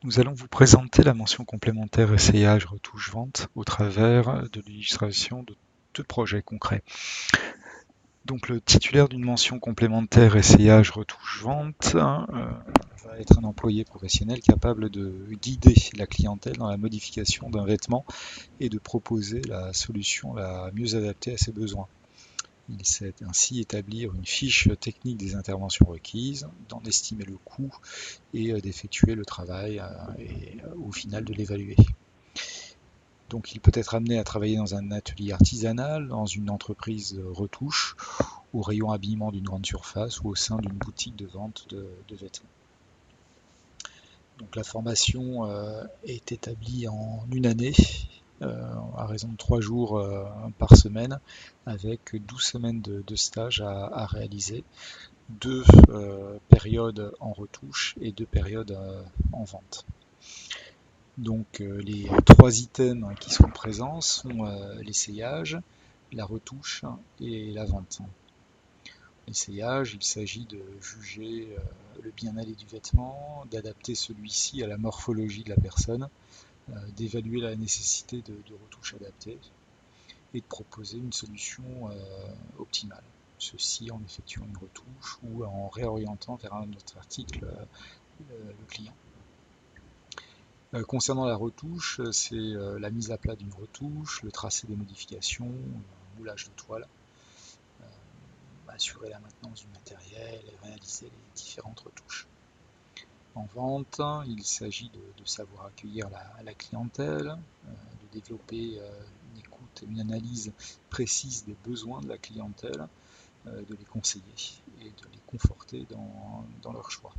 Nous allons vous présenter la mention complémentaire essayage retouche vente au travers de l'illustration de deux projets concrets. Donc le titulaire d'une mention complémentaire essayage retouche vente va être un employé professionnel capable de guider la clientèle dans la modification d'un vêtement et de proposer la solution la mieux adaptée à ses besoins. Il sait ainsi établir une fiche technique des interventions requises, d'en estimer le coût et d'effectuer le travail et au final de l'évaluer. Donc il peut être amené à travailler dans un atelier artisanal, dans une entreprise de retouche, au rayon habillement d'une grande surface ou au sein d'une boutique de vente de vêtements. Donc la formation est établie en une année, à raison de 3 jours par semaine, avec 12 semaines de stage à réaliser, 2 périodes en retouche et 2 périodes en vente. Donc les 3 items qui sont présents sont l'essayage, la retouche et la vente. L'essayage, il s'agit de juger le bien-aller du vêtement, d'adapter celui-ci à la morphologie de la personne, d'évaluer la nécessité de retouches adaptées et de proposer une solution optimale. Ceci en effectuant une retouche ou en réorientant vers un autre article le client. Concernant la retouche, c'est la mise à plat d'une retouche, le tracé des modifications, le moulage de toile, assurer la maintenance du matériel et réaliser les différentes retouches. En vente, il s'agit de savoir accueillir la clientèle, de développer une écoute et une analyse précise des besoins de la clientèle, de les conseiller et de les conforter dans leur choix.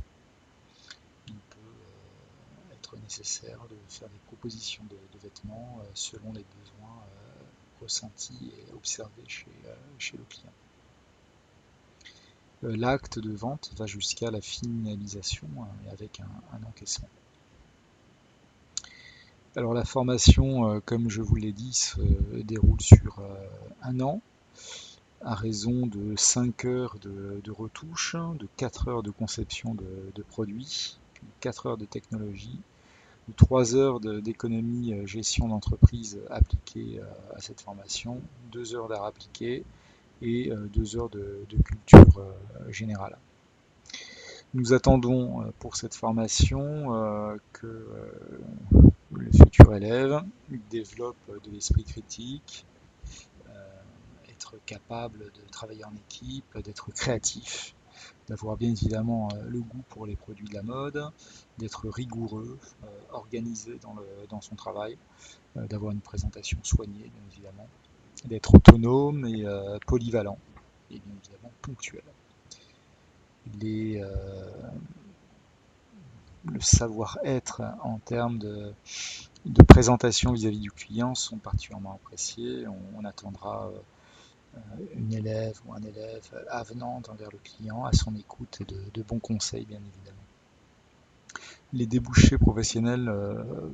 Il peut être nécessaire de faire des propositions de vêtements selon les besoins ressentis et observés chez le client. L'acte de vente va jusqu'à la finalisation avec un encaissement. Alors la formation, comme je vous l'ai dit, se déroule sur un an, à raison de 5 heures de retouche, de 4 heures de conception de produits, 4 heures de technologie, 3 heures d'économie gestion d'entreprise appliquée à cette formation, 2 heures d'art appliqué et 2 heures de culture générale. Nous attendons pour cette formation que le futur élève développe de l'esprit critique, être capable de travailler en équipe, d'être créatif, d'avoir bien évidemment le goût pour les produits de la mode, d'être rigoureux, organisé dans son travail, d'avoir une présentation soignée bien évidemment, d'être autonome et polyvalent et bien évidemment ponctuel. Le savoir-être en termes de présentation vis-à-vis du client sont particulièrement appréciés. On attendra une élève ou un élève avenant envers le client, à son écoute et de bons conseils bien évidemment. Les débouchés professionnels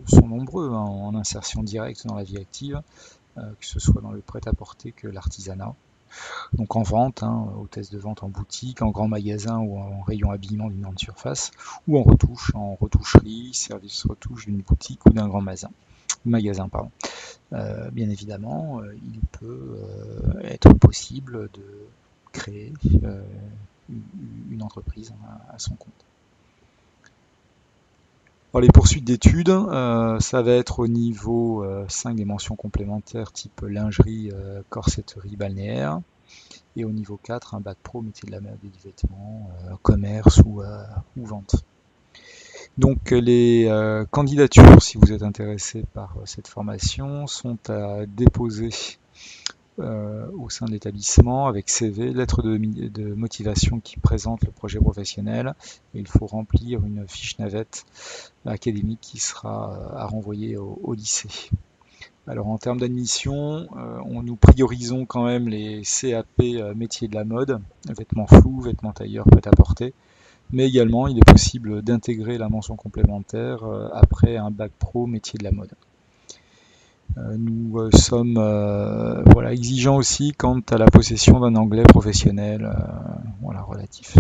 sont nombreux en insertion directe dans la vie active, que ce soit dans le prêt-à-porter que l'artisanat. Donc en vente, hôtesse de vente en boutique, en grand magasin ou en rayon habillement d'une grande surface, ou en retouche, en retoucherie, service retouche d'une boutique ou d'un grand magasin. Bien évidemment, il peut être possible de créer une entreprise à son compte. Alors, les poursuites d'études, ça va être au niveau 5 des mentions complémentaires type lingerie, corsetterie, balnéaire. Et au niveau 4, un bac pro, métier de la mode et du vêtement, commerce ou vente. Donc les candidatures, si vous êtes intéressé par cette formation, sont à déposer au sein de l'établissement avec CV, lettre de motivation qui présente le projet professionnel. Et il faut remplir une fiche navette académique qui sera à renvoyer au lycée. Alors en termes d'admission, nous priorisons quand même les CAP métiers de la mode, vêtements flous, vêtements tailleurs, prêt-à-porter, mais également il est possible d'intégrer la mention complémentaire après un bac pro métier de la mode. Nous sommes exigeants aussi quant à la possession d'un anglais professionnel relatif.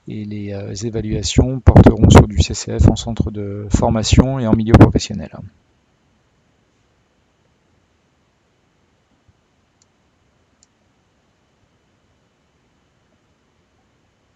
et les évaluations porteront sur du CCF en centre de formation et en milieu professionnel.